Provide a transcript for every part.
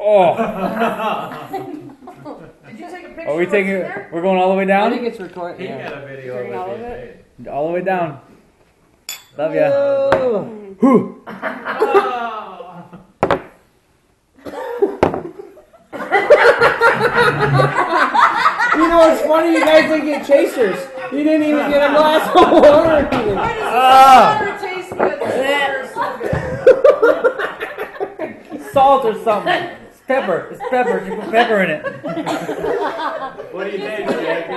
Oh. Did you take a picture? Are we taking? We're going all the way down. I think it's recording. He Yeah. got a video Turning of all of it. it? All the way down. Love ya. Whoa. Whew. You know what's funny? You guys didn't get chasers. You didn't even get a glass of water. Even. Why does water taste good? Salt or something. It's pepper. It's pepper. You put pepper in it. What do you think, Jackie?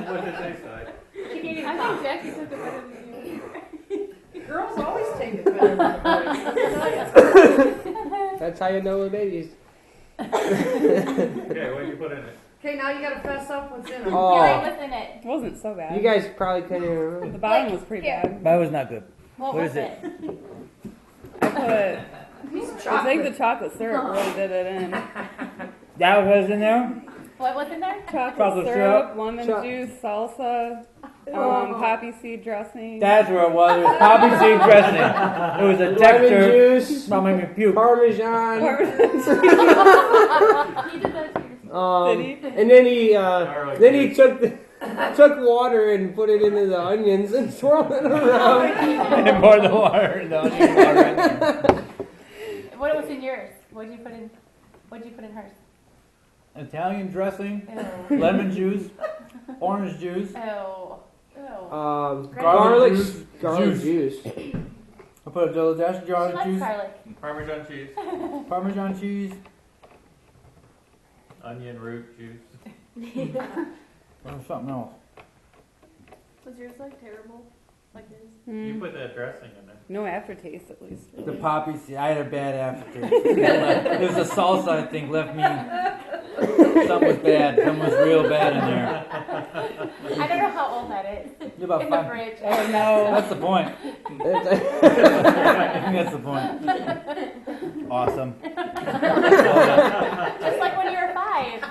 What does it taste like? I think Jackie took it better than you. Girls always take it better than boys. That's how you know with babies. Okay, what did you put in it? Okay, now you gotta fess up what's in them. Oh. What's in it? It wasn't so bad. You guys probably couldn't even remember. The bottom was pretty bad. That was not good. What What was is it? I put. Piece of I chocolate. think the chocolate syrup really did it in. That was in there. What was in there? Chocolate syrup, lemon juice, salsa, poppy seed dressing. That's where it was. It was poppy seed dressing. It was a Lemon texture. juice, That made me puke. Parmesan. He did that too. And then he took water and put it into the onions and swirled it around. And poured the water in the onion water in there. What was in yours? What'd you put in hers? Italian dressing, Ew. lemon juice, orange juice. Ew. Garlic Juice. juice. I put a little dash of She garlic likes juice, garlic. Parmesan cheese, Parmesan cheese. onion root juice. Something else. Was yours like terrible? Like this? You put that dressing in there. No aftertaste, at least. The poppy seed. I had a bad aftertaste. It was the salsa, I think, left me. Something was bad. Something was real bad in there. I don't know how old that is. You're about In the 5. fridge. Oh no. That's the point. I think that's the point. Awesome. Just like when you were 5.